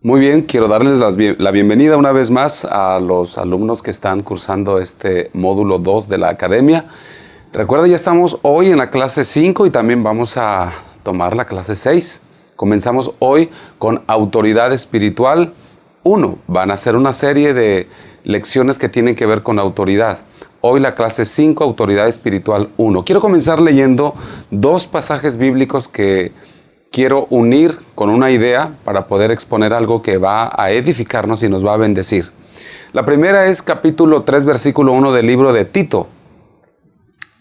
Muy bien, quiero darles la bienvenida una vez más a los alumnos que están cursando este módulo 2 de la academia. Recuerda, ya estamos hoy en la clase 5 y también vamos a tomar la clase 6. Comenzamos hoy con Autoridad Espiritual 1. Van a ser una serie de lecciones que tienen que ver con autoridad. Hoy la clase 5, Autoridad Espiritual 1. Quiero comenzar leyendo dos pasajes bíblicos que quiero unir con una idea para poder exponer algo que va a edificarnos y nos va a bendecir. La primera es capítulo 3, versículo 1 del libro de Tito.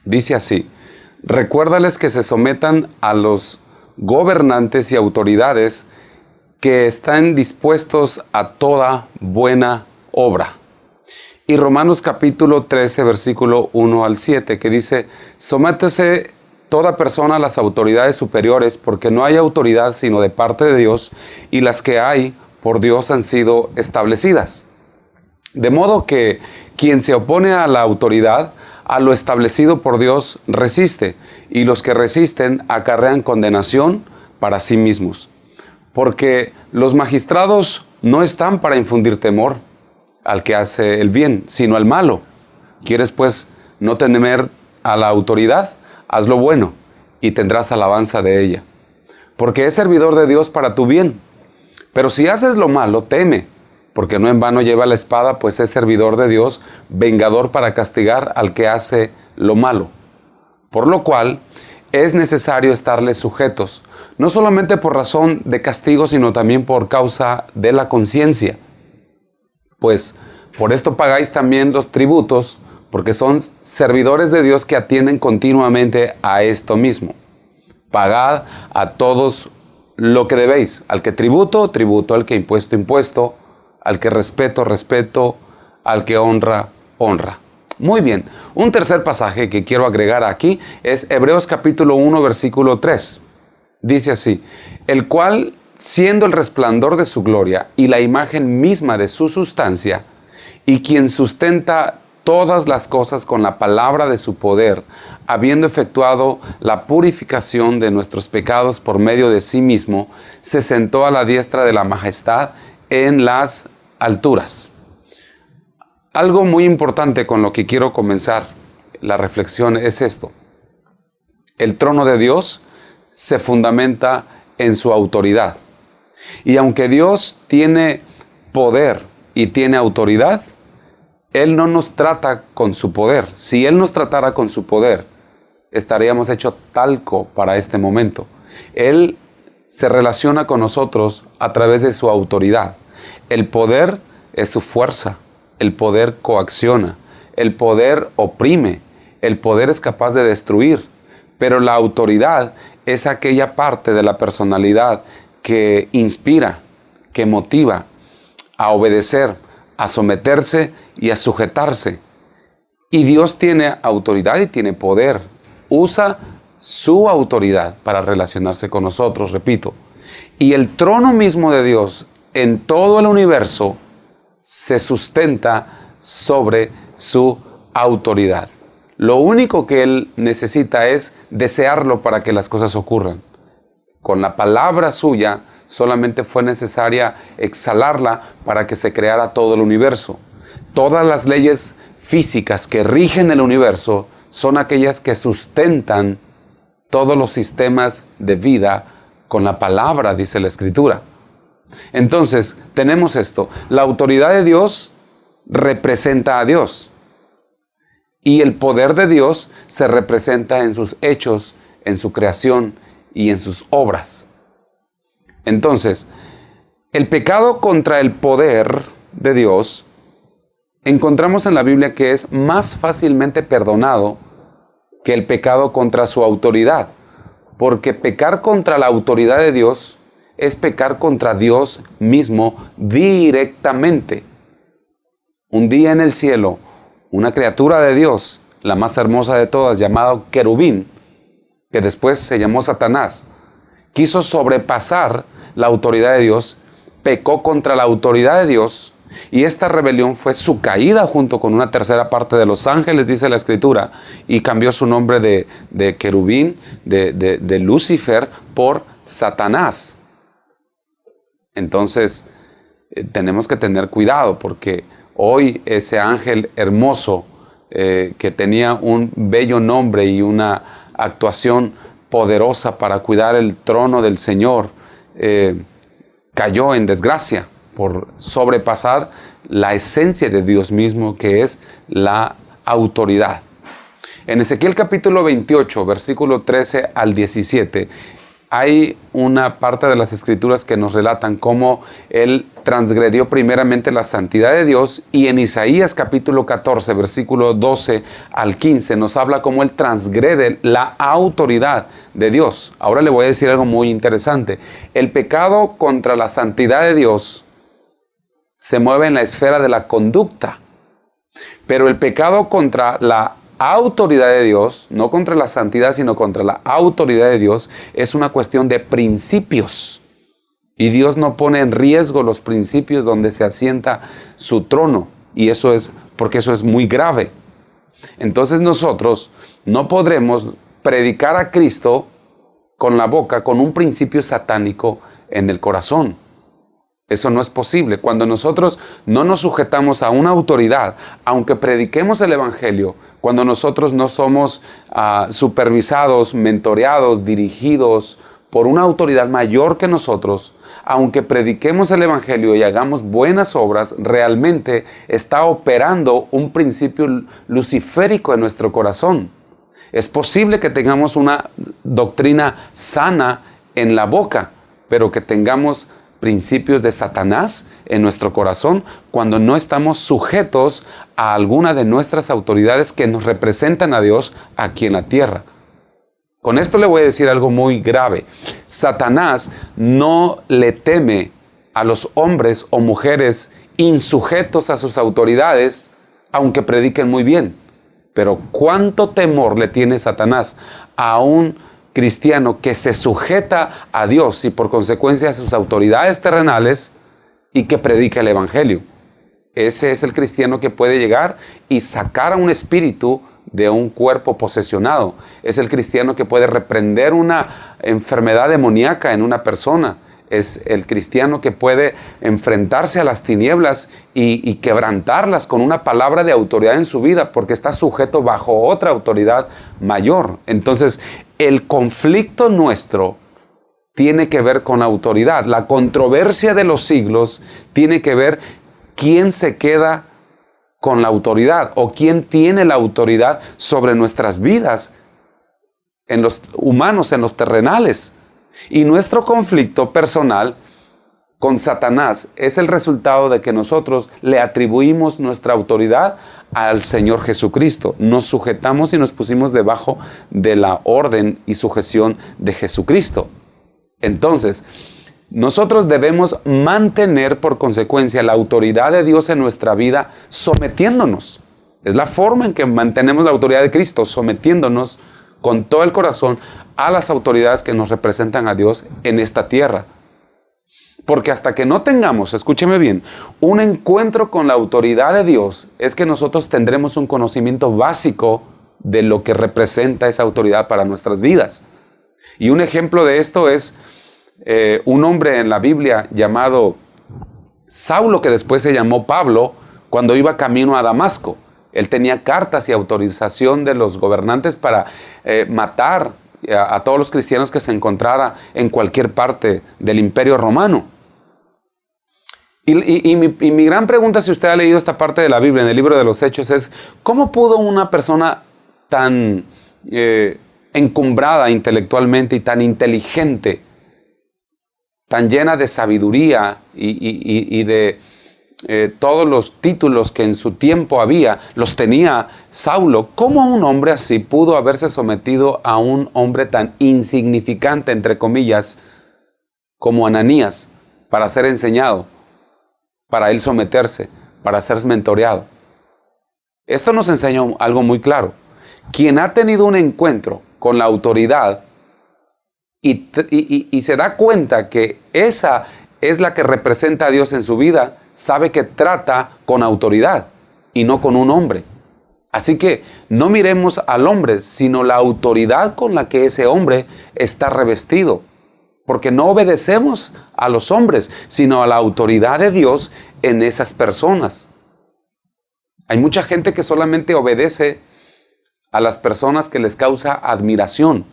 Dice así: recuérdales que se sometan a los gobernantes y autoridades, que están dispuestos a toda buena obra. Y Romanos capítulo 13, versículo 1 al 7, que dice: sométese toda persona a las autoridades superiores, porque no hay autoridad sino de parte de Dios, y las que hay por Dios han sido establecidas. De modo que quien se opone a la autoridad, a lo establecido por Dios, resiste, y los que resisten acarrean condenación para sí mismos. Porque los magistrados no están para infundir temor al que hace el bien, sino al malo. ¿Quieres pues no temer a la autoridad? Haz lo bueno y tendrás alabanza de ella, porque es servidor de Dios para tu bien. Pero si haces lo malo, teme, porque no en vano lleva la espada, pues es servidor de Dios, vengador para castigar al que hace lo malo. Por lo cual es necesario estarles sujetos, no solamente por razón de castigo, sino también por causa de la conciencia. Pues por esto pagáis también los tributos, porque son servidores de Dios que atienden continuamente a esto mismo. Pagad a todos lo que debéis. Al que tributo, tributo. Al que impuesto, impuesto. Al que respeto, respeto. Al que honra, honra. Muy bien. Un tercer pasaje que quiero agregar aquí es Hebreos capítulo 1, versículo 3. Dice así: el cual, siendo el resplandor de su gloria y la imagen misma de su sustancia, y quien sustenta todas las cosas con la palabra de su poder, habiendo efectuado la purificación de nuestros pecados por medio de sí mismo, se sentó a la diestra de la majestad en las alturas. Algo muy importante con lo que quiero comenzar la reflexión es esto: el trono de Dios se fundamenta en su autoridad. Y aunque Dios tiene poder y tiene autoridad, Él no nos trata con su poder. Si Él nos tratara con su poder, estaríamos hechos talco para este momento. Él se relaciona con nosotros a través de su autoridad. El poder es su fuerza. El poder coacciona. El poder oprime. El poder es capaz de destruir. Pero la autoridad es aquella parte de la personalidad que inspira, que motiva a obedecer, a someterse y a sujetarse. Y Dios tiene autoridad y tiene poder. Usa su autoridad para relacionarse con nosotros, repito. Y el trono mismo de Dios en todo el universo se sustenta sobre su autoridad. Lo único que Él necesita es desearlo para que las cosas ocurran. Con la palabra suya solamente fue necesaria exhalarla para que se creara todo el universo. Todas las leyes físicas que rigen el universo son aquellas que sustentan todos los sistemas de vida con la palabra, dice la Escritura. Entonces, tenemos esto: la autoridad de Dios representa a Dios. Y el poder de Dios se representa en sus hechos, en su creación y en sus obras. Entonces, el pecado contra el poder de Dios, encontramos en la Biblia que es más fácilmente perdonado que el pecado contra su autoridad. Porque pecar contra la autoridad de Dios es pecar contra Dios mismo directamente. Un día en el cielo, una criatura de Dios, la más hermosa de todas, llamado querubín, que después se llamó Satanás, quiso sobrepasar la autoridad de Dios, pecó contra la autoridad de Dios, y esta rebelión fue su caída junto con una tercera parte de los ángeles, dice la Escritura, y cambió su nombre de querubín, de Lucifer, por Satanás. Entonces, tenemos que tener cuidado, porque hoy ese ángel hermoso que tenía un bello nombre y una actuación poderosa para cuidar el trono del Señor, cayó en desgracia por sobrepasar la esencia de Dios mismo, que es la autoridad. En Ezequiel capítulo 28, versículo 13 al 17, hay una parte de las Escrituras que nos relatan cómo él transgredió primeramente la santidad de Dios, y en Isaías capítulo 14, versículo 12 al 15, nos habla cómo él transgrede la autoridad de Dios. Ahora le voy a decir algo muy interesante. El pecado contra la santidad de Dios se mueve en la esfera de la conducta, pero el pecado contra la autoridad de Dios, no contra la santidad, sino contra la autoridad de Dios, es una cuestión de principios. Y Dios no pone en riesgo los principios donde se asienta su trono. Y eso es porque eso es muy grave. Entonces nosotros no podremos predicar a Cristo con la boca con un principio satánico en el corazón. Eso no es posible. Cuando nosotros no nos sujetamos a una autoridad, aunque prediquemos el Evangelio, cuando nosotros no somos supervisados, mentoreados, dirigidos por una autoridad mayor que nosotros, aunque prediquemos el Evangelio y hagamos buenas obras, realmente está operando un principio luciférico en nuestro corazón. Es posible que tengamos una doctrina sana en la boca, pero que tengamos principios de Satanás en nuestro corazón cuando no estamos sujetos a alguna de nuestras autoridades que nos representan a Dios aquí en la tierra. Con esto le voy a decir algo muy grave. Satanás no le teme a los hombres o mujeres insujetos a sus autoridades, aunque prediquen muy bien. Pero ¿cuánto temor le tiene Satanás a un cristiano que se sujeta a Dios y por consecuencia a sus autoridades terrenales y que predica el Evangelio? Ese es el cristiano que puede llegar y sacar a un espíritu de un cuerpo posesionado. Es el cristiano que puede reprender una enfermedad demoníaca en una persona. Es el cristiano que puede enfrentarse a las tinieblas y quebrantarlas con una palabra de autoridad en su vida, porque está sujeto bajo otra autoridad mayor. Entonces, el conflicto nuestro tiene que ver con autoridad. La controversia de los siglos tiene que ver quién se queda con la autoridad o quién tiene la autoridad sobre nuestras vidas, en los humanos, en los terrenales. Y nuestro conflicto personal con Satanás es el resultado de que nosotros le atribuimos nuestra autoridad al Señor Jesucristo. Nos sujetamos y nos pusimos debajo de la orden y sujeción de Jesucristo. Entonces, nosotros debemos mantener por consecuencia la autoridad de Dios en nuestra vida sometiéndonos. Es la forma en que mantenemos la autoridad de Cristo, sometiéndonos con todo el corazón a las autoridades que nos representan a Dios en esta tierra. Porque hasta que no tengamos, escúcheme bien, un encuentro con la autoridad de Dios, es que nosotros tendremos un conocimiento básico de lo que representa esa autoridad para nuestras vidas. Y un ejemplo de esto es un hombre en la Biblia llamado Saulo, que después se llamó Pablo, cuando iba camino a Damasco. Él tenía cartas y autorización de los gobernantes para matar a todos los cristianos que se encontrara en cualquier parte del Imperio Romano. Y mi gran pregunta, si usted ha leído esta parte de la Biblia, en el libro de los Hechos, es ¿cómo pudo una persona tan encumbrada intelectualmente y tan inteligente, tan llena de sabiduría y de todos los títulos que en su tiempo había, los tenía Saulo? ¿Cómo un hombre así pudo haberse sometido a un hombre tan insignificante, entre comillas, como Ananías, para ser enseñado, para él someterse, para ser mentoreado? Esto nos enseña algo muy claro. Quien ha tenido un encuentro con la autoridad y se da cuenta que esa es la que representa a Dios en su vida, sabe que trata con autoridad y no con un hombre. Así que no miremos al hombre, sino la autoridad con la que ese hombre está revestido. porque no obedecemos a los hombres, sino a la autoridad de Dios en esas personas. Hay mucha gente que solamente obedece a las personas que les causa admiración,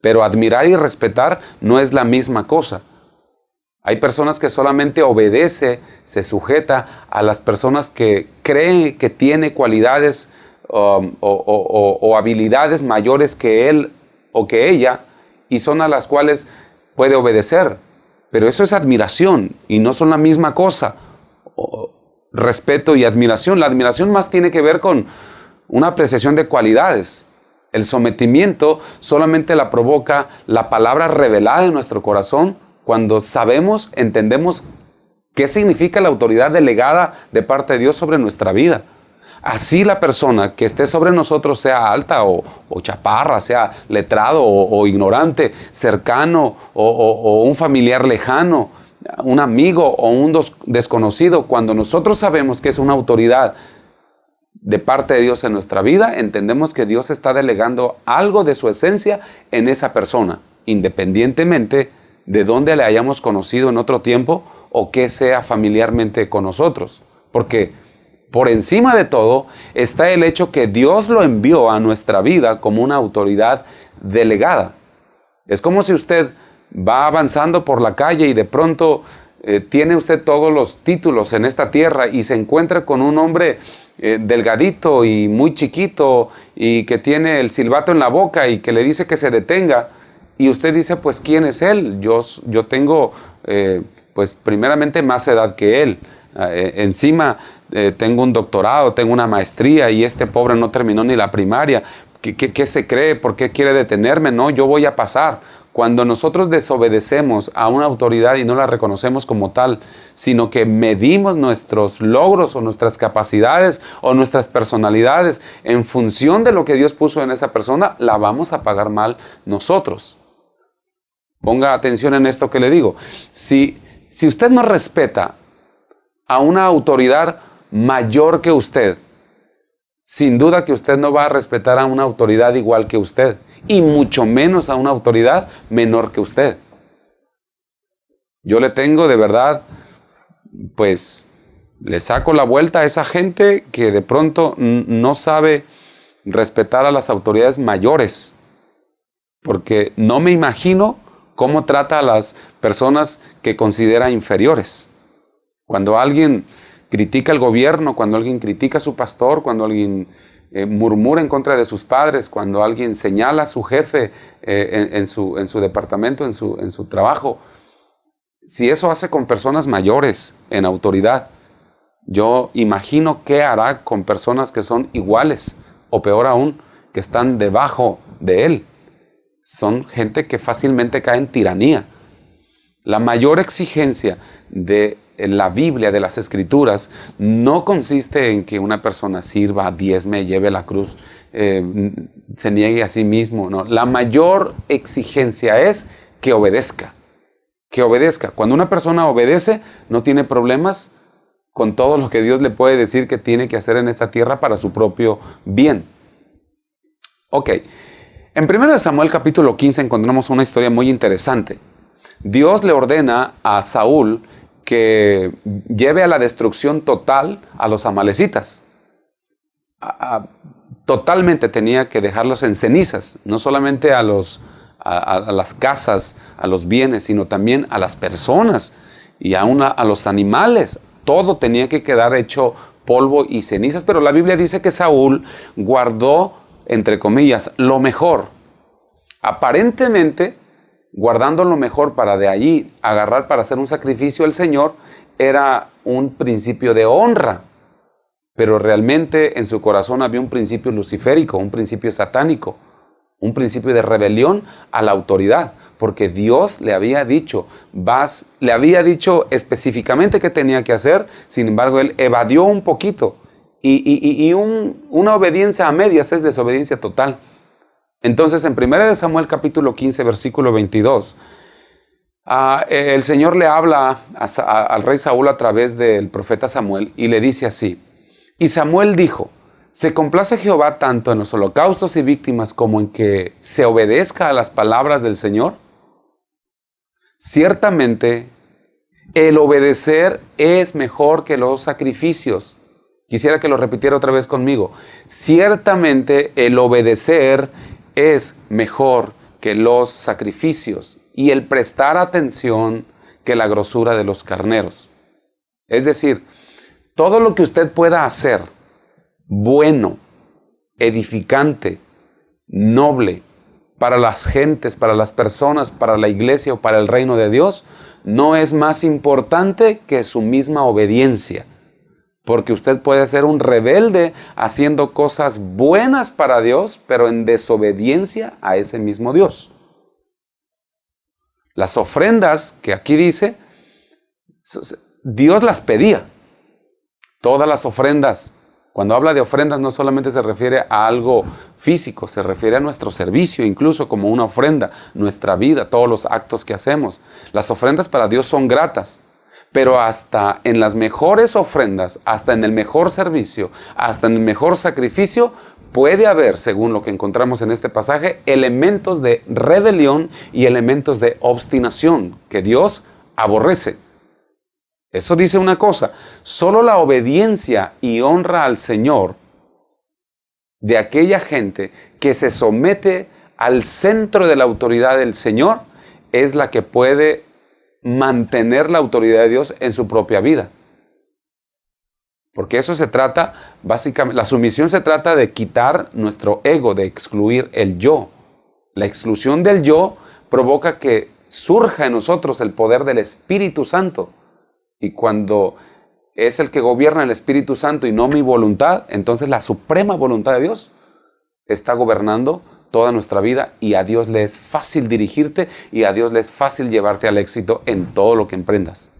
pero admirar y respetar no es la misma cosa. Hay personas que solamente obedece, se sujeta a las personas que creen que tiene cualidades o habilidades mayores que él o que ella, y son a las cuales puede obedecer. Pero eso es admiración y no son la misma cosa. Respeto y admiración. La admiración más tiene que ver con una apreciación de cualidades. El sometimiento solamente la provoca la palabra revelada en nuestro corazón cuando sabemos, entendemos qué significa la autoridad delegada de parte de Dios sobre nuestra vida. Así la persona que esté sobre nosotros, sea alta o chaparra, sea letrado o ignorante, cercano o un familiar lejano, un amigo o un desconocido, cuando nosotros sabemos que es una autoridad de parte de Dios en nuestra vida, entendemos que Dios está delegando algo de su esencia en esa persona, independientemente de dónde le hayamos conocido en otro tiempo o que sea familiarmente con nosotros. Porque por encima de todo está el hecho que Dios lo envió a nuestra vida como una autoridad delegada. Es como si usted va avanzando por la calle y de pronto tiene usted todos los títulos en esta tierra y se encuentra con un hombre delgadito y muy chiquito y que tiene el silbato en la boca y que le dice que se detenga. Y usted dice, pues, ¿quién es él? Yo tengo, pues, primeramente más edad que él. Encima tengo un doctorado, tengo una maestría y este pobre no terminó ni la primaria. ¿Qué se cree? ¿Por qué quiere detenerme? No, yo voy a pasar. Cuando nosotros desobedecemos a una autoridad y no la reconocemos como tal, sino que medimos nuestros logros o nuestras capacidades o nuestras personalidades en función de lo que Dios puso en esa persona, la vamos a pagar mal nosotros. Ponga atención en esto que le digo. Si usted no respeta a una autoridad mayor que usted, sin duda que usted no va a respetar a una autoridad igual que usted, y mucho menos a una autoridad menor que usted. Yo le tengo de verdad, pues, le saco la vuelta a esa gente que de pronto no sabe respetar a las autoridades mayores, porque no me imagino cómo trata a las personas que considera inferiores. Cuando alguien critica al gobierno, cuando alguien critica a su pastor, cuando alguien murmura en contra de sus padres, cuando alguien señala a su jefe en su departamento, en su trabajo, si eso hace con personas mayores en autoridad, yo imagino qué hará con personas que son iguales o peor aún, que están debajo de él. Son gente que fácilmente cae en tiranía. La mayor exigencia de la Biblia, de las Escrituras, no consiste en que una persona sirva, diezme, lleve la cruz, se niegue a sí mismo. No. La mayor exigencia es que obedezca. Que obedezca. Cuando una persona obedece, no tiene problemas con todo lo que Dios le puede decir que tiene que hacer en esta tierra para su propio bien. Ok. En 1 Samuel capítulo 15 encontramos una historia muy interesante. Dios le ordena a Saúl que lleve a la destrucción total a los amalecitas. Totalmente tenía que dejarlos en cenizas, no solamente a las casas, a los bienes, sino también a las personas y aún a los animales. Todo tenía que quedar hecho polvo y cenizas, pero la Biblia dice que Saúl guardó, entre comillas, lo mejor. Aparentemente, guardando lo mejor para de allí agarrar para hacer un sacrificio al Señor, era un principio de honra. Pero realmente en su corazón había un principio luciférico, un principio satánico, un principio de rebelión a la autoridad. Porque Dios le había dicho específicamente qué tenía que hacer, sin embargo él evadió un poquito. Una obediencia a medias es desobediencia total. Entonces, en 1 Samuel capítulo 15, versículo 22, el Señor le habla al rey Saúl a través del profeta Samuel y le dice así: y Samuel dijo, ¿se complace Jehová tanto en los holocaustos y víctimas como en que se obedezca a las palabras del Señor? ciertamente el obedecer es mejor que los sacrificios. Quisiera que lo repitiera otra vez conmigo. Ciertamente el obedecer es mejor que los sacrificios y el prestar atención que la grosura de los carneros. Es decir, todo lo que usted pueda hacer bueno, edificante, noble, para las gentes, para las personas, para la iglesia o para el reino de Dios, no es más importante que su misma obediencia. Porque usted puede ser un rebelde haciendo cosas buenas para Dios, pero en desobediencia a ese mismo Dios. Las ofrendas que aquí dice, Dios las pedía. Todas las ofrendas. Cuando habla de ofrendas no solamente se refiere a algo físico, se refiere a nuestro servicio, incluso como una ofrenda, nuestra vida, todos los actos que hacemos. Las ofrendas para Dios son gratas. Pero hasta en las mejores ofrendas, hasta en el mejor servicio, hasta en el mejor sacrificio, puede haber, según lo que encontramos en este pasaje, elementos de rebelión y elementos de obstinación que Dios aborrece. Eso dice una cosa, solo la obediencia y honra al Señor de aquella gente que se somete al centro de la autoridad del Señor es la que puede mantener la autoridad de Dios en su propia vida. Porque eso se trata, básicamente, la sumisión se trata de quitar nuestro ego, de excluir el yo. La exclusión del yo provoca que surja en nosotros el poder del Espíritu Santo. Y cuando es el que gobierna el Espíritu Santo y no mi voluntad, entonces la suprema voluntad de Dios está gobernando toda nuestra vida y a Dios le es fácil dirigirte y a Dios le es fácil llevarte al éxito en todo lo que emprendas.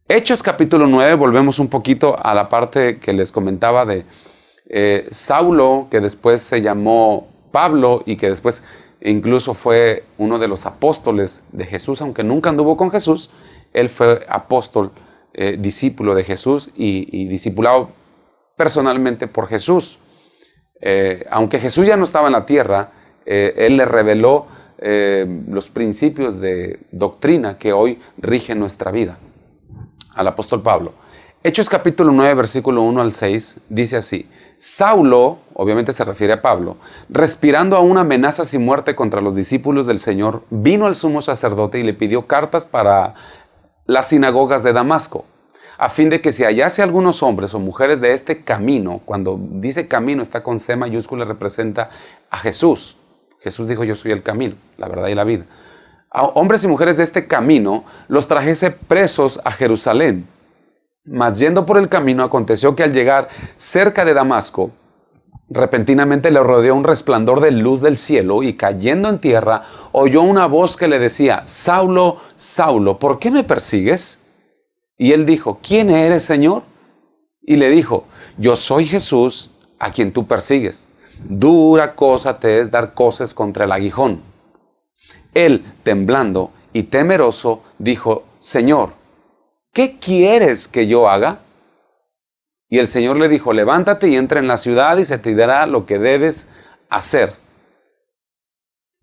Hechos capítulo 9, volvemos un poquito a la parte que les comentaba de Saulo, que después se llamó Pablo y que después incluso fue uno de los apóstoles de Jesús, aunque nunca anduvo con Jesús, él fue apóstol, discípulo de Jesús y discipulado personalmente por Jesús. Aunque Jesús ya no estaba en la tierra, Él le reveló los principios de doctrina que hoy rigen nuestra vida. Al apóstol Pablo. Hechos capítulo 9, versículo 1 al 6, dice así: Saulo, obviamente se refiere a Pablo, respirando aún amenazas y muerte contra los discípulos del Señor, vino al sumo sacerdote y le pidió cartas para las sinagogas de Damasco, a fin de que si hallase algunos hombres o mujeres de este camino, cuando dice camino está con C mayúscula, representa a Jesús. Jesús dijo: yo soy el camino, la verdad y la vida. A hombres y mujeres de este camino los trajese presos a Jerusalén. Mas yendo por el camino, aconteció que al llegar cerca de Damasco, repentinamente le rodeó un resplandor de luz del cielo y cayendo en tierra, oyó una voz que le decía: Saulo, Saulo, ¿por qué me persigues? Y él dijo: ¿quién eres, Señor? Y le dijo: yo soy Jesús, a quien tú persigues. Dura cosa te es dar coces contra el aguijón. Él, temblando y temeroso, dijo: Señor, ¿qué quieres que yo haga? Y el Señor le dijo: levántate y entra en la ciudad y se te dirá lo que debes hacer.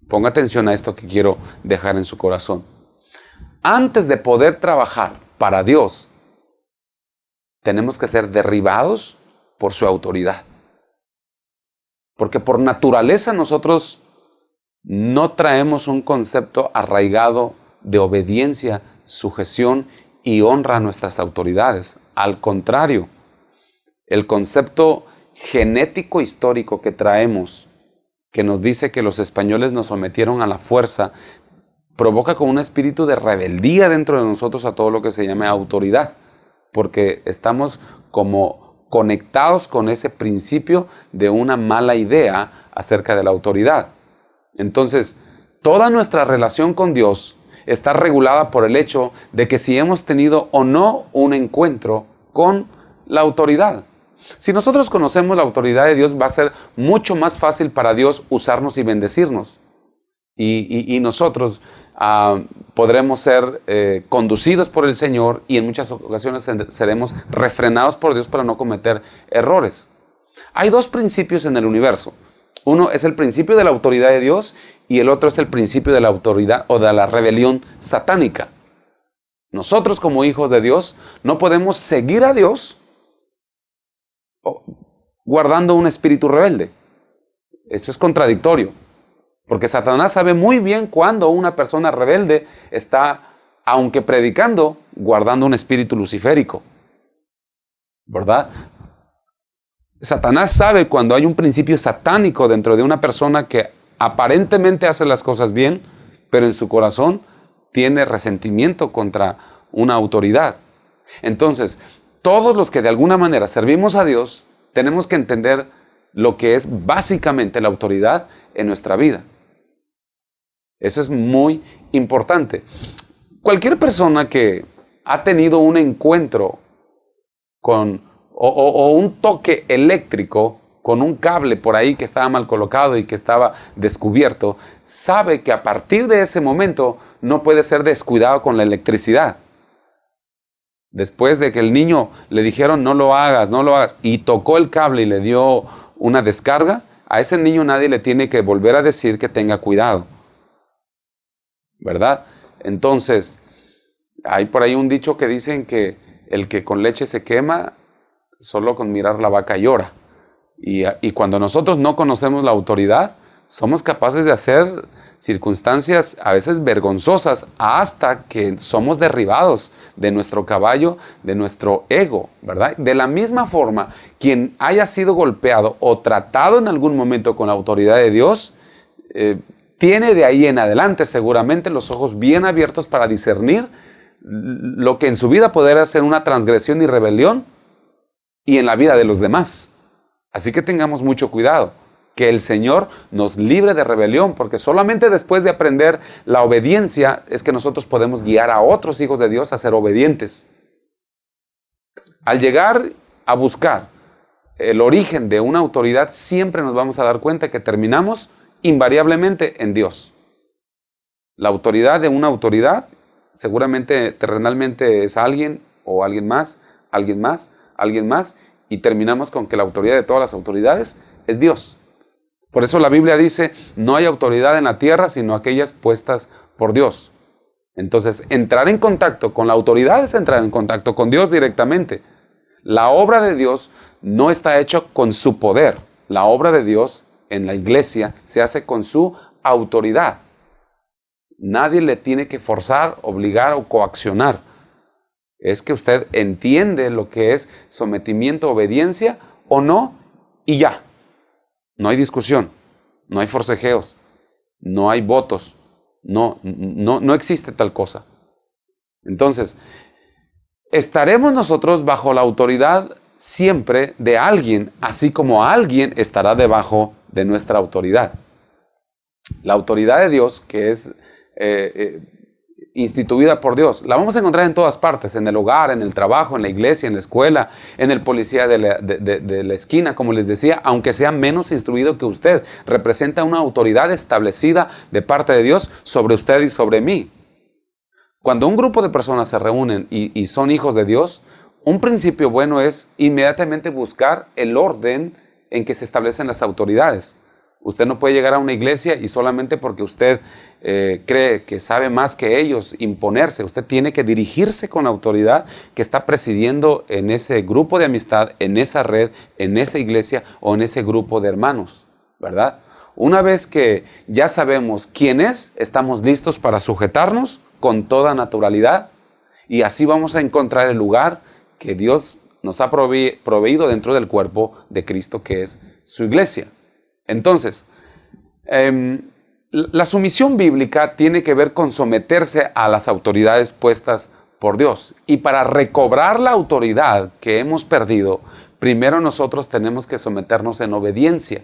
Ponga atención a esto que quiero dejar en su corazón. Antes de poder trabajar para Dios, tenemos que ser derribados por su autoridad. Porque por naturaleza nosotros no traemos un concepto arraigado de obediencia, sujeción y honra a nuestras autoridades. Al contrario, el concepto genético histórico que traemos, que nos dice que los españoles nos sometieron a la fuerza, provoca como un espíritu de rebeldía dentro de nosotros a todo lo que se llama autoridad, porque estamos como conectados con ese principio de una mala idea acerca de la autoridad. Entonces, toda nuestra relación con Dios está regulada por el hecho de que si hemos tenido o no un encuentro con la autoridad. Si nosotros conocemos la autoridad de Dios, va a ser mucho más fácil para Dios usarnos y bendecirnos. Y nosotros podremos ser conducidos por el Señor y en muchas ocasiones seremos refrenados por Dios para no cometer errores. Hay dos principios en el universo. Uno es el principio de la autoridad de Dios y el otro es el principio de la autoridad o de la rebelión satánica. Nosotros como hijos de Dios no podemos seguir a Dios guardando un espíritu rebelde. Eso es contradictorio, porque Satanás sabe muy bien cuando una persona rebelde está, aunque predicando, guardando un espíritu luciférico, ¿verdad? Satanás sabe cuando hay un principio satánico dentro de una persona que aparentemente hace las cosas bien, pero en su corazón tiene resentimiento contra una autoridad. Entonces, todos los que de alguna manera servimos a Dios, tenemos que entender lo que es básicamente la autoridad en nuestra vida. Eso es muy importante. Cualquier persona que ha tenido un encuentro con o un toque eléctrico con un cable por ahí que estaba mal colocado y que estaba descubierto, sabe que a partir de ese momento no puede ser descuidado con la electricidad. Después de que el niño le dijeron no lo hagas, y tocó el cable y le dio una descarga, a ese niño nadie le tiene que volver a decir que tenga cuidado, ¿verdad? Entonces, hay por ahí un dicho que dicen que el que con leche se quema, solo con mirar la vaca llora. Y cuando nosotros no conocemos la autoridad, somos capaces de hacer circunstancias a veces vergonzosas hasta que somos derribados de nuestro caballo, de nuestro ego, ¿verdad? De la misma forma, quien haya sido golpeado o tratado en algún momento con la autoridad de Dios, tiene de ahí en adelante seguramente los ojos bien abiertos para discernir lo que en su vida podrá ser una transgresión y rebelión y en la vida de los demás. Así que tengamos mucho cuidado, que el Señor nos libre de rebelión, porque solamente después de aprender la obediencia es que nosotros podemos guiar a otros hijos de Dios a ser obedientes. Al llegar a buscar el origen de una autoridad, siempre nos vamos a dar cuenta que terminamos invariablemente en Dios. La autoridad de una autoridad, seguramente terrenalmente es alguien o alguien más, alguien más, alguien más, y terminamos con que la autoridad de todas las autoridades es Dios. Por eso la Biblia dice, no hay autoridad en la tierra sino aquellas puestas por Dios. Entonces, entrar en contacto con la autoridad es entrar en contacto con Dios directamente. La obra de Dios no está hecha con su poder. La obra de Dios en la iglesia se hace con su autoridad. Nadie le tiene que forzar, obligar o coaccionar. Es que usted entiende lo que es sometimiento, obediencia o no, y ya. No hay discusión, no hay forcejeos, no hay votos, no existe tal cosa. Entonces, estaremos nosotros bajo la autoridad siempre de alguien, así como alguien estará debajo de nuestra autoridad. La autoridad de Dios, que es instituida por Dios, la vamos a encontrar en todas partes, en el hogar, en el trabajo, en la iglesia, en la escuela, en el policía de la esquina, como les decía, aunque sea menos instruido que usted, representa una autoridad establecida de parte de Dios sobre usted y sobre mí. Cuando un grupo de personas se reúnen y son hijos de Dios, un principio bueno es inmediatamente buscar el orden en que se establecen las autoridades. Usted no puede llegar a una iglesia y solamente porque usted cree que sabe más que ellos imponerse. Usted tiene que dirigirse con la autoridad que está presidiendo en ese grupo de amistad, en esa red, en esa iglesia o en ese grupo de hermanos, ¿verdad? Una vez que ya sabemos quién es, estamos listos para sujetarnos con toda naturalidad y así vamos a encontrar el lugar que Dios nos ha proveído dentro del cuerpo de Cristo, que es su iglesia. Entonces, la sumisión bíblica tiene que ver con someterse a las autoridades puestas por Dios. Y para recobrar la autoridad que hemos perdido, primero nosotros tenemos que someternos en obediencia.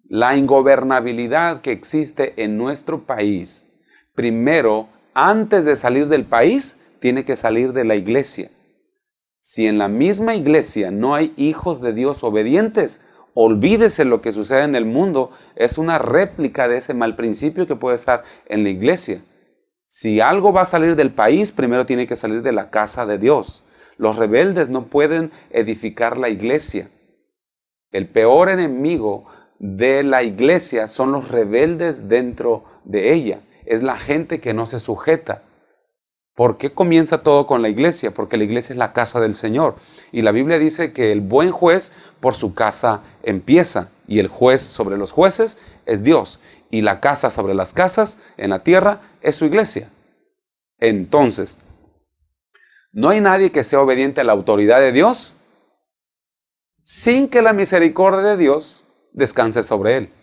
La ingobernabilidad que existe en nuestro país, primero, antes de salir del país, tiene que salir de la iglesia. Si en la misma iglesia no hay hijos de Dios obedientes, olvídese lo que sucede en el mundo, es una réplica de ese mal principio que puede estar en la iglesia. Si algo va a salir del país, primero tiene que salir de la casa de Dios. Los rebeldes no pueden edificar la iglesia. El peor enemigo de la iglesia son los rebeldes dentro de ella. Es la gente que no se sujeta. ¿Por qué comienza todo con la iglesia? Porque la iglesia es la casa del Señor. Y la Biblia dice que el buen juez por su casa empieza. Y el juez sobre los jueces es Dios. Y la casa sobre las casas en la tierra es su iglesia. Entonces, no hay nadie que sea obediente a la autoridad de Dios sin que la misericordia de Dios descanse sobre él.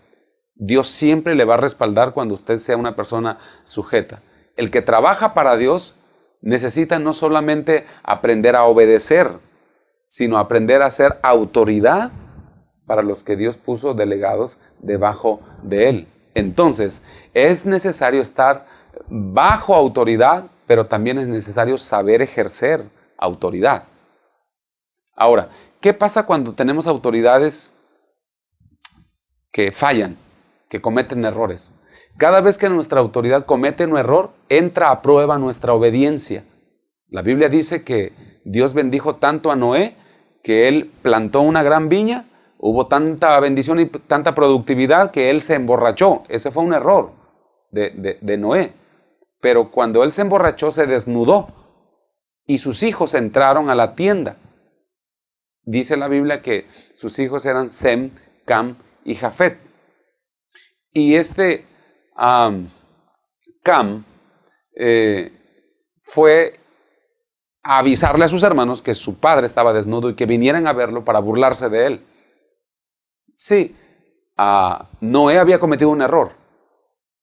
Dios siempre le va a respaldar cuando usted sea una persona sujeta. El que trabaja para Dios necesita no solamente aprender a obedecer, sino aprender a ser autoridad para los que Dios puso delegados debajo de él. Entonces, es necesario estar bajo autoridad, pero también es necesario saber ejercer autoridad. Ahora, ¿qué pasa cuando tenemos autoridades que fallan, que cometen errores? Cada vez que nuestra autoridad comete un error, entra a prueba nuestra obediencia. La Biblia dice que Dios bendijo tanto a Noé que él plantó una gran viña, hubo tanta bendición y tanta productividad que él se emborrachó. Ese fue un error de Noé. Pero cuando él se emborrachó, se desnudó y sus hijos entraron a la tienda. Dice la Biblia que sus hijos eran Sem, Cam y Jafet. Y Cam fue a avisarle a sus hermanos que su padre estaba desnudo y que vinieran a verlo para burlarse de él. Sí, Noé había cometido un error,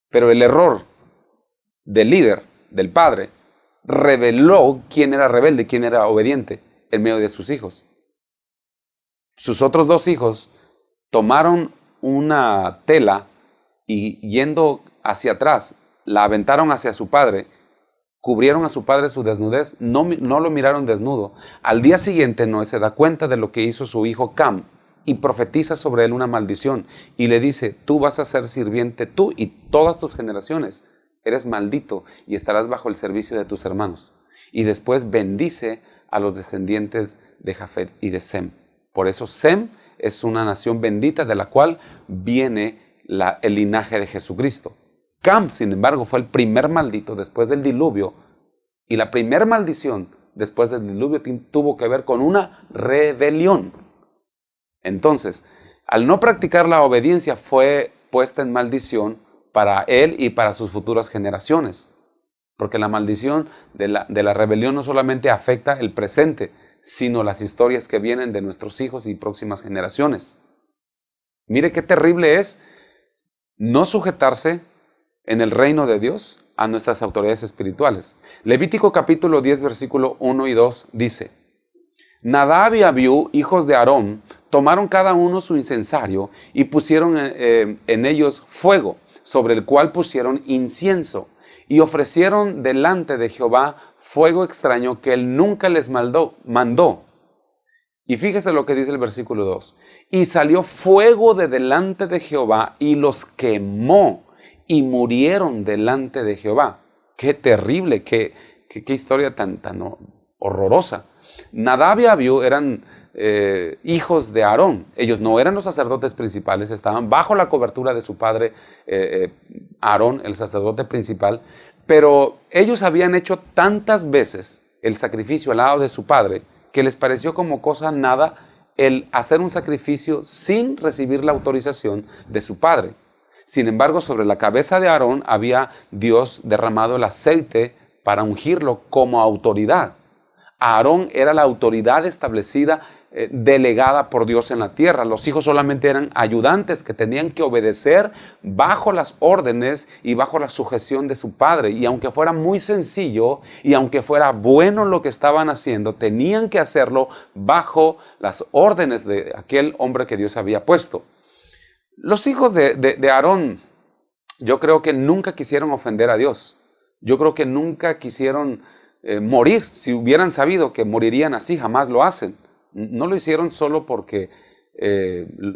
pero el error del líder, del padre, reveló quién era rebelde, quién era obediente en medio de sus hijos. Sus otros dos hijos tomaron una tela y yendo hacia atrás, la aventaron hacia su padre, cubrieron a su padre su desnudez, no lo miraron desnudo. Al día siguiente Noé se da cuenta de lo que hizo su hijo Cam y profetiza sobre él una maldición y le dice: tú vas a ser sirviente, tú y todas tus generaciones, eres maldito y estarás bajo el servicio de tus hermanos. Y después bendice a los descendientes de Jafet y de Sem. Por eso Sem es una nación bendita de la cual viene el linaje de Jesucristo. Cam, sin embargo, fue el primer maldito después del diluvio. Y la primera maldición después del diluvio tuvo que ver con una rebelión. Entonces, al no practicar la obediencia, fue puesta en maldición para él y para sus futuras generaciones. Porque la maldición de la rebelión no solamente afecta el presente, sino las historias que vienen de nuestros hijos y próximas generaciones. Mire qué terrible es no sujetarse en el reino de Dios a nuestras autoridades espirituales. Levítico capítulo 10, versículo 1 y 2 dice: Nadab y Abiú, hijos de Aarón, tomaron cada uno su incensario y pusieron en ellos fuego, sobre el cual pusieron incienso, y ofrecieron delante de Jehová fuego extraño que él nunca les mandó. Y fíjese lo que dice el versículo 2. Y salió fuego de delante de Jehová y los quemó y murieron delante de Jehová. Qué terrible, qué historia tan horrorosa. Nadab y Abiú eran hijos de Aarón. Ellos no eran los sacerdotes principales, estaban bajo la cobertura de su padre Aarón, el sacerdote principal, pero ellos habían hecho tantas veces el sacrificio al lado de su padre que les pareció como cosa nada el hacer un sacrificio sin recibir la autorización de su padre. Sin embargo, sobre la cabeza de Aarón había Dios derramado el aceite para ungirlo como autoridad. Aarón era la autoridad establecida, delegada por Dios en la tierra. Los hijos solamente eran ayudantes que tenían que obedecer bajo las órdenes y bajo la sujeción de su padre. Y aunque fuera muy sencillo y aunque fuera bueno lo que estaban haciendo, tenían que hacerlo bajo las órdenes de aquel hombre que Dios había puesto. Los hijos de Aarón, yo creo que nunca quisieron ofender a Dios. Yo creo que nunca quisieron morir. Si hubieran sabido que morirían así, jamás lo hacen. No lo hicieron solo porque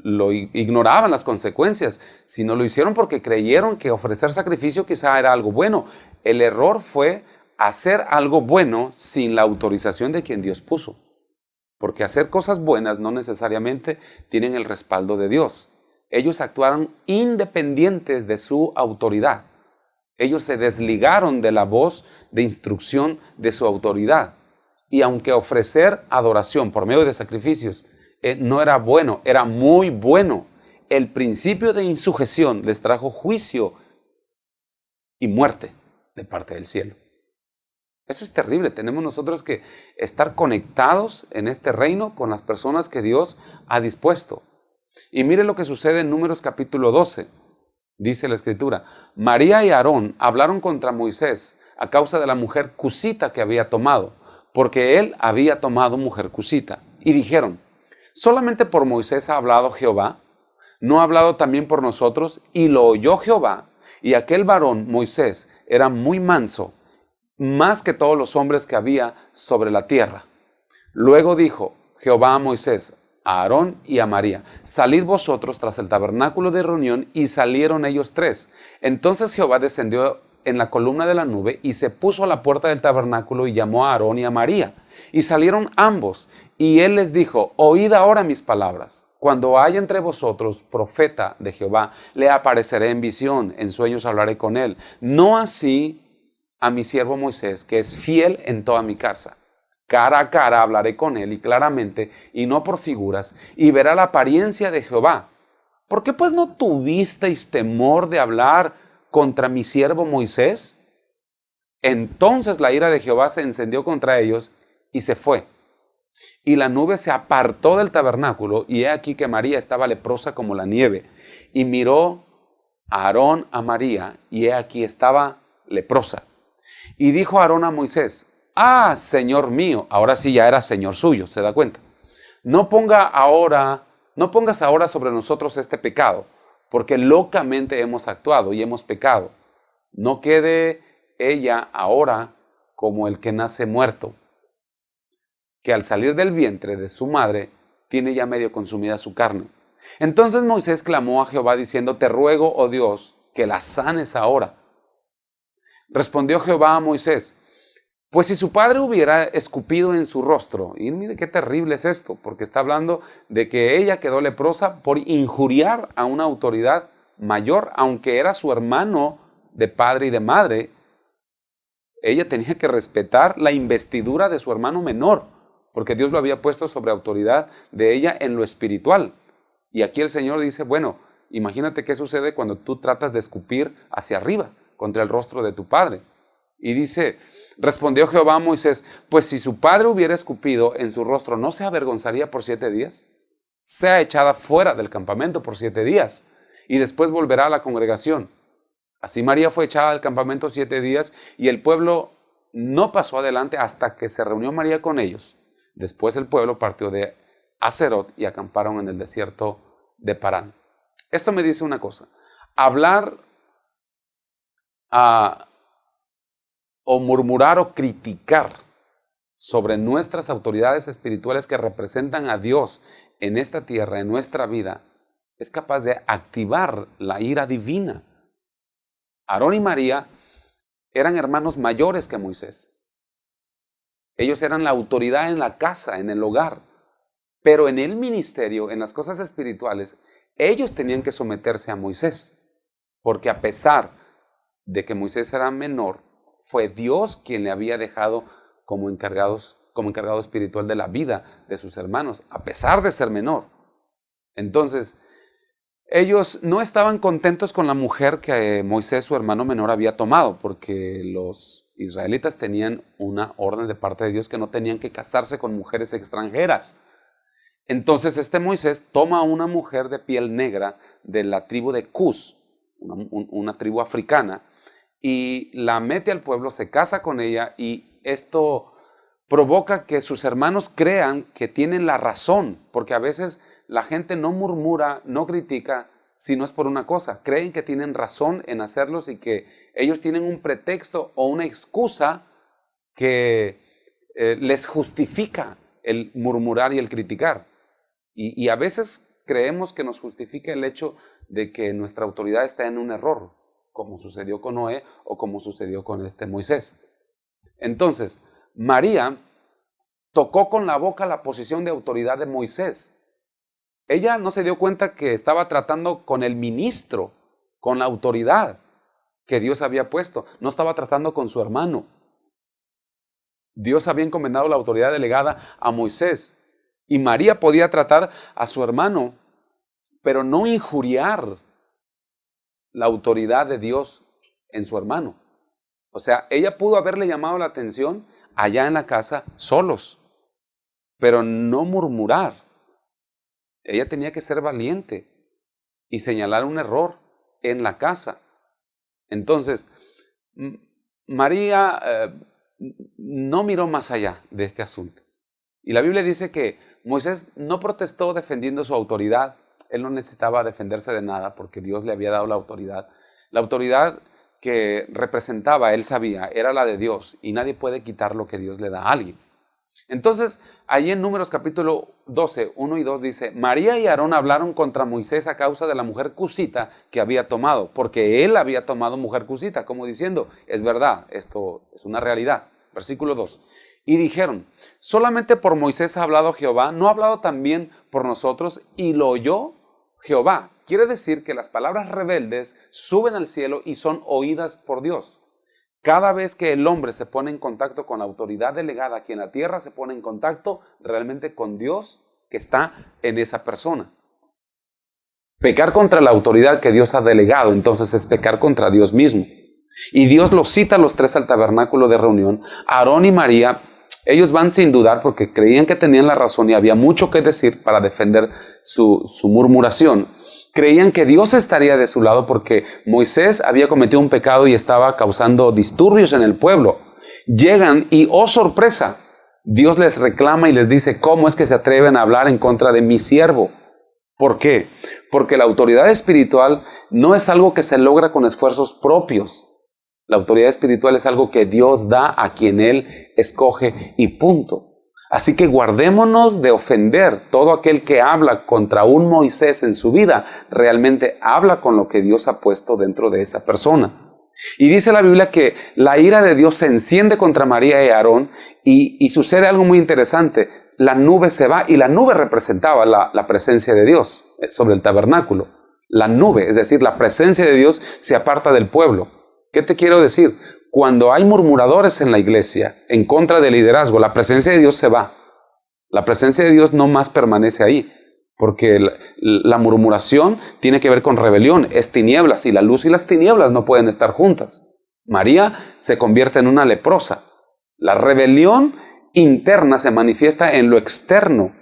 lo ignoraban las consecuencias, sino lo hicieron porque creyeron que ofrecer sacrificio quizá era algo bueno. El error fue hacer algo bueno sin la autorización de quien Dios puso. Porque hacer cosas buenas no necesariamente tienen el respaldo de Dios. Ellos actuaron independientes de su autoridad. Ellos se desligaron de la voz de instrucción de su autoridad. Y aunque ofrecer adoración por medio de sacrificios no era bueno, era muy bueno, el principio de insujeción les trajo juicio y muerte de parte del cielo. Eso es terrible. Tenemos nosotros que estar conectados en este reino con las personas que Dios ha dispuesto. Y mire lo que sucede en Números capítulo 12. Dice la Escritura: María y Aarón hablaron contra Moisés a causa de la mujer cusita que había tomado, porque él había tomado mujer cusita. Y dijeron: ¿solamente por Moisés ha hablado Jehová? ¿No ha hablado también por nosotros? Y lo oyó Jehová, y aquel varón, Moisés, era muy manso, más que todos los hombres que había sobre la tierra. Luego dijo Jehová a Moisés, a Aarón y a María: salid vosotros tras el tabernáculo de reunión. Y salieron ellos tres. Entonces Jehová descendió en la columna de la nube y se puso a la puerta del tabernáculo y llamó a Aarón y a María. Y salieron ambos, y él les dijo: oíd ahora mis palabras. Cuando haya entre vosotros profeta de Jehová, le apareceré en visión, en sueños hablaré con él. No así a mi siervo Moisés, que es fiel en toda mi casa. Cara a cara hablaré con él y claramente, y no por figuras, y verá la apariencia de Jehová. ¿Por qué pues no tuvisteis temor de hablar contra mi siervo Moisés? Entonces la ira de Jehová se encendió contra ellos y se fue. Y la nube se apartó del tabernáculo, y he aquí que María estaba leprosa como la nieve. Y miró a Aarón a María, y he aquí estaba leprosa. Y dijo Aarón a Moisés: ah, Señor mío. Ahora sí ya era Señor suyo, ¿se da cuenta? No pongas ahora sobre nosotros este pecado, porque locamente hemos actuado y hemos pecado. No quede ella ahora como el que nace muerto, que al salir del vientre de su madre tiene ya medio consumida su carne. Entonces Moisés clamó a Jehová diciendo: te ruego, oh Dios, que la sanes ahora. Respondió Jehová a Moisés: pues si su padre hubiera escupido en su rostro, y mire qué terrible es esto, porque está hablando de que ella quedó leprosa por injuriar a una autoridad mayor, aunque era su hermano de padre y de madre. Ella tenía que respetar la investidura de su hermano menor, porque Dios lo había puesto sobre autoridad de ella en lo espiritual. Y aquí el Señor dice: bueno, imagínate qué sucede cuando tú tratas de escupir hacia arriba contra el rostro de tu padre. Y dice: respondió Jehová a Moisés: pues si su padre hubiera escupido en su rostro, ¿no se avergonzaría por 7 días? Sea echada fuera del campamento por 7 días, y después volverá a la congregación. Así María fue echada del campamento 7 días, y el pueblo no pasó adelante hasta que se reunió María con ellos. Después el pueblo partió de Aserot y acamparon en el desierto de Parán. Esto me dice una cosa: hablar o murmurar o criticar sobre nuestras autoridades espirituales que representan a Dios en esta tierra, en nuestra vida, es capaz de activar la ira divina. Aarón y María eran hermanos mayores que Moisés. Ellos eran la autoridad en la casa, en el hogar. Pero en el ministerio, en las cosas espirituales, ellos tenían que someterse a Moisés. Porque a pesar de que Moisés era menor, fue Dios quien le había dejado como encargado espiritual de la vida de sus hermanos, a pesar de ser menor. Entonces, ellos no estaban contentos con la mujer que Moisés, su hermano menor, había tomado, porque los israelitas tenían una orden de parte de Dios que no tenían que casarse con mujeres extranjeras. Entonces este Moisés toma a una mujer de piel negra de la tribu de Cus, una tribu africana, y la mete al pueblo, se casa con ella, y esto provoca que sus hermanos crean que tienen la razón, porque a veces la gente no murmura, no critica, si no es por una cosa. Creen que tienen razón en hacerlos y que ellos tienen un pretexto o una excusa que les justifica el murmurar y el criticar. Y a veces creemos que nos justifica el hecho de que nuestra autoridad está en un error, como sucedió con Noé o como sucedió con este Moisés. Entonces, María tocó con la boca la posición de autoridad de Moisés. Ella no se dio cuenta que estaba tratando con el ministro, con la autoridad que Dios había puesto. No estaba tratando con su hermano. Dios había encomendado la autoridad delegada a Moisés. Y María podía tratar a su hermano, pero no injuriar la autoridad de Dios en su hermano. O sea, ella pudo haberle llamado la atención allá en la casa solos, pero no murmurar. Ella tenía que ser valiente y señalar un error en la casa. Entonces, María no miró más allá de este asunto. Y la Biblia dice que Moisés no protestó defendiendo su autoridad. Él no necesitaba defenderse de nada porque Dios le había dado la autoridad. La autoridad que representaba, él sabía, era la de Dios y nadie puede quitar lo que Dios le da a alguien. Entonces, ahí en Números capítulo 12, 1 y 2 dice, María y Aarón hablaron contra Moisés a causa de la mujer cusita que había tomado, porque él había tomado mujer cusita, como diciendo, es verdad, esto es una realidad. Versículo 2. Y dijeron, solamente por Moisés ha hablado Jehová, ¿no ha hablado también por nosotros? Y lo oyó Jehová. Quiere decir que las palabras rebeldes suben al cielo y son oídas por Dios. Cada vez que el hombre se pone en contacto con la autoridad delegada aquí en la tierra, se pone en contacto realmente con Dios que está en esa persona. Pecar contra la autoridad que Dios ha delegado, entonces es pecar contra Dios mismo. Y Dios los cita a los tres al tabernáculo de reunión. Aarón y María, ellos van sin dudar porque creían que tenían la razón y había mucho que decir para defender su murmuración. Creían que Dios estaría de su lado porque Moisés había cometido un pecado y estaba causando disturbios en el pueblo. Llegan y, oh sorpresa, Dios les reclama y les dice, ¿cómo es que se atreven a hablar en contra de mi siervo? ¿Por qué? Porque la autoridad espiritual no es algo que se logra con esfuerzos propios. La autoridad espiritual es algo que Dios da a quien Él escoge y punto. Así que guardémonos de ofender. Todo aquel que habla contra un Moisés en su vida, realmente habla con lo que Dios ha puesto dentro de esa persona. Y dice la Biblia que la ira de Dios se enciende contra María y Aarón y sucede algo muy interesante. La nube se va y la nube representaba la presencia de Dios sobre el tabernáculo. La nube, es decir, la presencia de Dios se aparta del pueblo. ¿Qué te quiero decir? Cuando hay murmuradores en la iglesia en contra del liderazgo, la presencia de Dios se va. La presencia de Dios no más permanece ahí, porque la murmuración tiene que ver con rebelión, es tinieblas, y la luz y las tinieblas no pueden estar juntas. María se convierte en una leprosa. La rebelión interna se manifiesta en lo externo.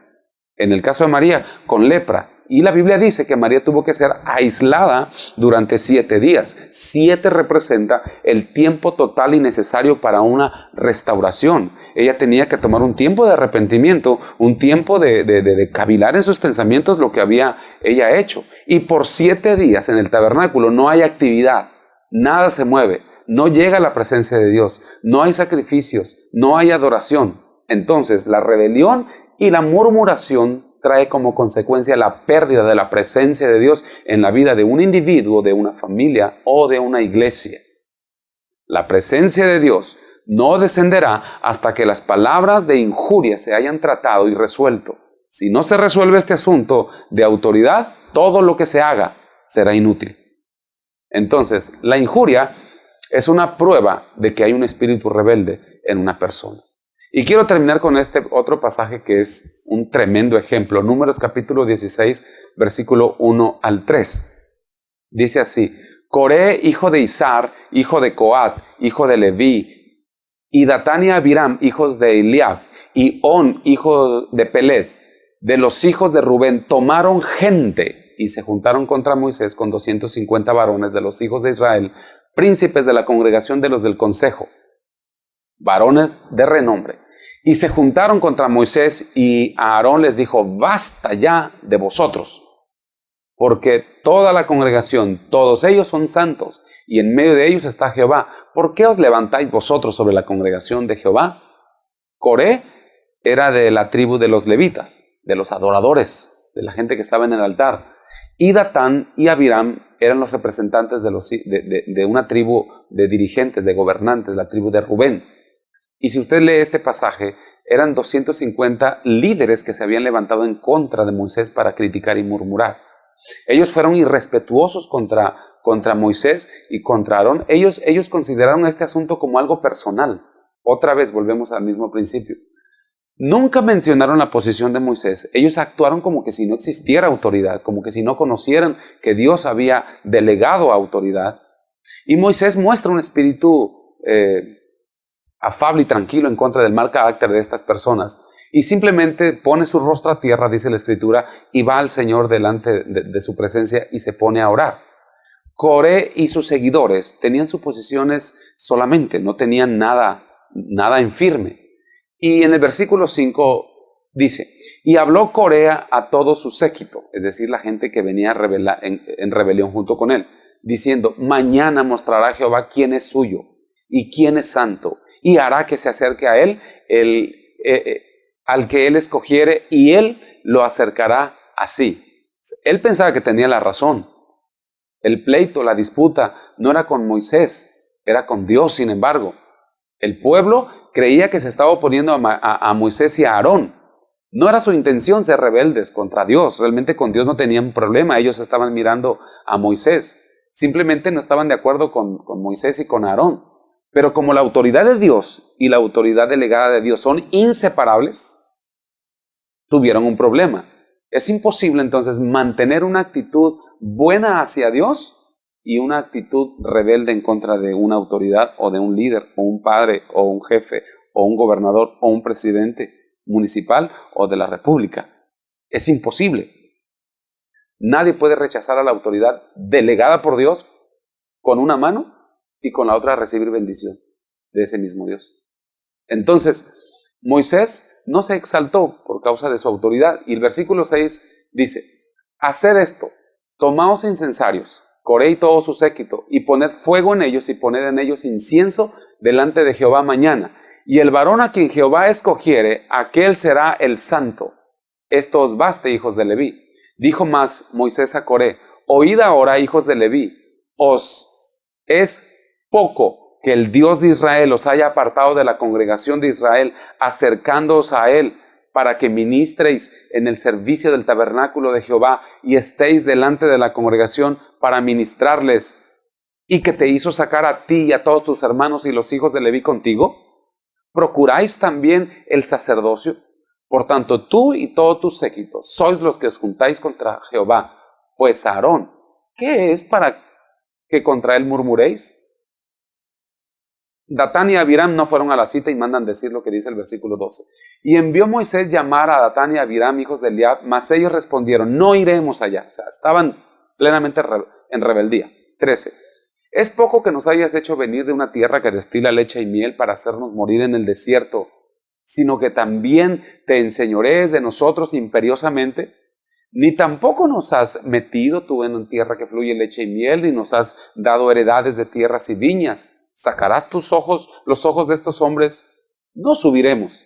En el caso de María, con lepra. Y la Biblia dice que María tuvo que ser aislada durante 7 días. 7 representa el tiempo total y necesario para una restauración. Ella tenía que tomar un tiempo de arrepentimiento, un tiempo de cavilar en sus pensamientos lo que había ella hecho. Y por 7 días en el tabernáculo no hay actividad, nada se mueve, no llega la presencia de Dios, no hay sacrificios, no hay adoración. Entonces la rebelión y la murmuración trae como consecuencia la pérdida de la presencia de Dios en la vida de un individuo, de una familia o de una iglesia. La presencia de Dios no descenderá hasta que las palabras de injuria se hayan tratado y resuelto. Si no se resuelve este asunto de autoridad, todo lo que se haga será inútil. Entonces, la injuria es una prueba de que hay un espíritu rebelde en una persona. Y quiero terminar con este otro pasaje que es un tremendo ejemplo. Números capítulo 16, versículo 1 al 3. Dice así, Coré, hijo de Izar, hijo de Coat, hijo de Leví, y Datán y Abiram, hijos de Eliab, y On, hijo de Pelet, de los hijos de Rubén, tomaron gente y se juntaron contra Moisés con 250 varones de los hijos de Israel, príncipes de la congregación de los del consejo, varones de renombre. Y se juntaron contra Moisés y a Aarón les dijo, basta ya de vosotros, porque toda la congregación, todos ellos son santos, y en medio de ellos está Jehová. ¿Por qué os levantáis vosotros sobre la congregación de Jehová? Coré era de la tribu de los levitas, de los adoradores, de la gente que estaba en el altar. Y Datán y Abiram eran los representantes de una tribu de dirigentes, de gobernantes, la tribu de Rubén. Y si usted lee este pasaje, eran 250 líderes que se habían levantado en contra de Moisés para criticar y murmurar. Ellos fueron irrespetuosos contra Moisés y contra Aarón. Ellos consideraron este asunto como algo personal. Otra vez volvemos al mismo principio. Nunca mencionaron la posición de Moisés. Ellos actuaron como que si no existiera autoridad, como que si no conocieran que Dios había delegado autoridad. Y Moisés muestra un espíritu afable y tranquilo en contra del mal carácter de estas personas. Y simplemente pone su rostro a tierra, dice la Escritura, y va al Señor delante de su presencia y se pone a orar. Coré y sus seguidores tenían sus posiciones solamente, no tenían nada en firme. Y en el versículo 5 dice, y habló Coré a todo su séquito, es decir, la gente que venía en rebelión junto con él, diciendo, mañana mostrará Jehová quién es suyo y quién es santo, y hará que se acerque a él al que él escogiere, y él lo acercará así. Él pensaba que tenía la razón. El pleito, la disputa, no era con Moisés, era con Dios. Sin embargo, el pueblo creía que se estaba oponiendo a Moisés y a Aarón. No era su intención ser rebeldes contra Dios. Realmente con Dios no tenían problema. Ellos estaban mirando a Moisés. Simplemente no estaban de acuerdo con Moisés y con Aarón. Pero como la autoridad de Dios y la autoridad delegada de Dios son inseparables, tuvieron un problema. Es imposible entonces mantener una actitud buena hacia Dios y una actitud rebelde en contra de una autoridad o de un líder o un padre o un jefe o un gobernador o un presidente municipal o de la república. Es imposible. Nadie puede rechazar a la autoridad delegada por Dios con una mano y con la otra recibir bendición de ese mismo Dios. Entonces, Moisés no se exaltó por causa de su autoridad. Y el versículo 6 dice, haced esto, tomaos incensarios, Coré y todo su séquito, y poned fuego en ellos y poned en ellos incienso delante de Jehová mañana. Y el varón a quien Jehová escogiere, aquel será el santo. Esto os baste, hijos de Leví. Dijo más Moisés a Coré, oíd ahora, hijos de Leví, os es poco que el Dios de Israel os haya apartado de la congregación de Israel, acercándoos a él, para que ministréis en el servicio del tabernáculo de Jehová y estéis delante de la congregación para ministrarles, y que te hizo sacar a ti y a todos tus hermanos y los hijos de Leví contigo. ¿Procuráis también el sacerdocio? Por tanto, tú y todo tu séquito sois los que os juntáis contra Jehová. Pues Aarón, ¿qué es para que contra él murmuréis? Datán y Abiram no fueron a la cita y mandan decir lo que dice el versículo 12. Y envió Moisés llamar a Datán y Abiram, hijos de Eliab, mas ellos respondieron, no iremos allá. O sea, estaban plenamente en rebeldía. 13. Es poco que nos hayas hecho venir de una tierra que destila leche y miel para hacernos morir en el desierto, sino que también te enseñorees de nosotros imperiosamente. Ni tampoco nos has metido tú en una tierra que fluye leche y miel, ni nos has dado heredades de tierras y viñas. ¿Sacarás tus ojos, los ojos de estos hombres? No subiremos.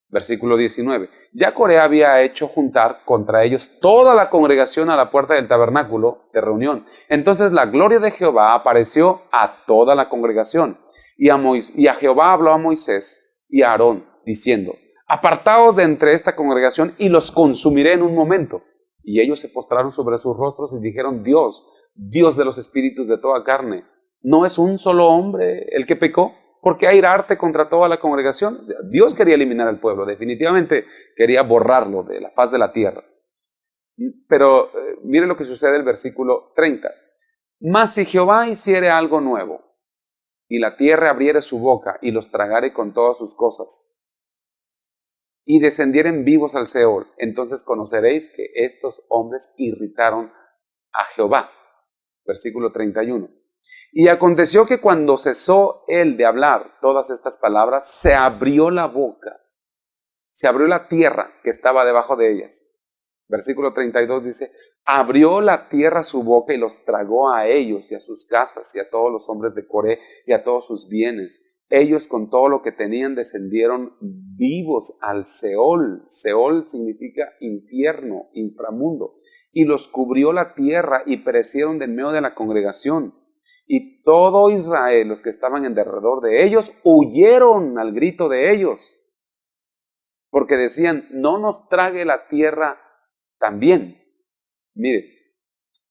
Versículo 19. Ya Coré había hecho juntar contra ellos toda la congregación a la puerta del tabernáculo de reunión. Entonces la gloria de Jehová apareció a toda la congregación. Y a Jehová habló a Moisés y a Aarón, diciendo, apartaos de entre esta congregación y los consumiré en un momento. Y ellos se postraron sobre sus rostros y dijeron, Dios, Dios de los espíritus de toda carne, ¿no es un solo hombre el que pecó? ¿Por qué airarte contra toda la congregación? Dios quería eliminar al pueblo, definitivamente quería borrarlo de la faz de la tierra. Pero mire lo que sucede en el versículo 30. Mas si Jehová hiciere algo nuevo, y la tierra abriere su boca, y los tragare con todas sus cosas, y descendieren vivos al Seol, entonces conoceréis que estos hombres irritaron a Jehová. Versículo 31. Y aconteció que cuando cesó él de hablar todas estas palabras, se abrió la boca, se abrió la tierra que estaba debajo de ellas. Versículo 32 dice, abrió la tierra su boca y los tragó a ellos y a sus casas y a todos los hombres de Coré y a todos sus bienes. Ellos con todo lo que tenían descendieron vivos al Seol. Seol significa infierno, inframundo. Y los cubrió la tierra y perecieron de en medio de la congregación. Y todo Israel, los que estaban en derredor de ellos, huyeron al grito de ellos. porque decían, no nos trague la tierra también. Mire,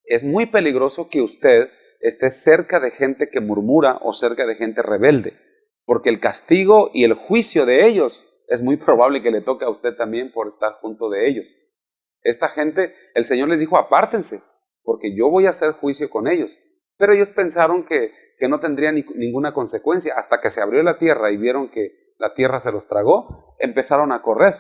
es muy peligroso que usted esté cerca de gente que murmura o cerca de gente rebelde, porque el castigo y el juicio de ellos es muy probable que le toque a usted también por estar junto de ellos. Esta gente, el Señor les dijo, apártense, porque yo voy a hacer juicio con ellos. Pero ellos pensaron que no tendría ninguna consecuencia. Hasta que se abrió la tierra y vieron que la tierra se los tragó, empezaron a correr.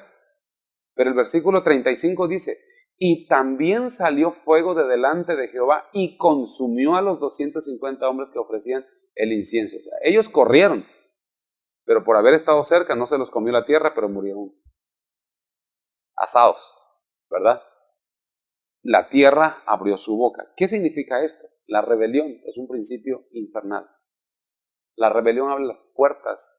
Pero el versículo 35 dice, y también salió fuego de delante de Jehová y consumió a los 250 hombres que ofrecían el incienso. O sea, ellos corrieron, pero por haber estado cerca no se los comió la tierra, pero murieron asados, ¿verdad? La tierra abrió su boca. ¿Qué significa esto? La rebelión es un principio infernal. La rebelión abre las puertas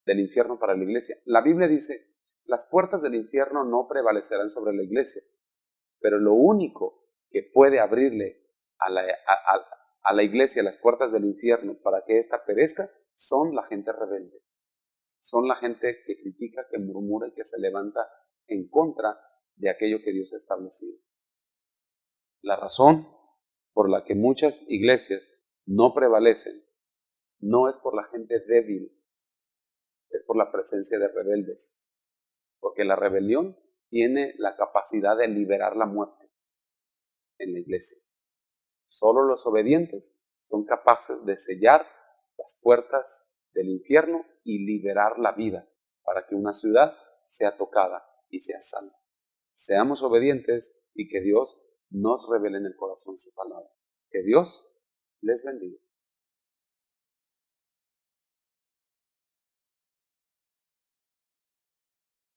del infierno para la iglesia. La Biblia dice, las puertas del infierno no prevalecerán sobre la iglesia, pero lo único que puede abrirle a la iglesia las puertas del infierno para que ésta perezca son la gente rebelde. Son la gente que critica, que murmura y que se levanta en contra de aquello que Dios ha establecido. La razón por la que muchas iglesias no prevalecen no es por la gente débil, es por la presencia de rebeldes. Porque la rebelión tiene la capacidad de liberar la muerte en la iglesia. Solo los obedientes son capaces de sellar las puertas del infierno y liberar la vida para que una ciudad sea tocada y sea salva. Seamos obedientes y que Dios nos revele en el corazón su palabra. Que Dios les bendiga.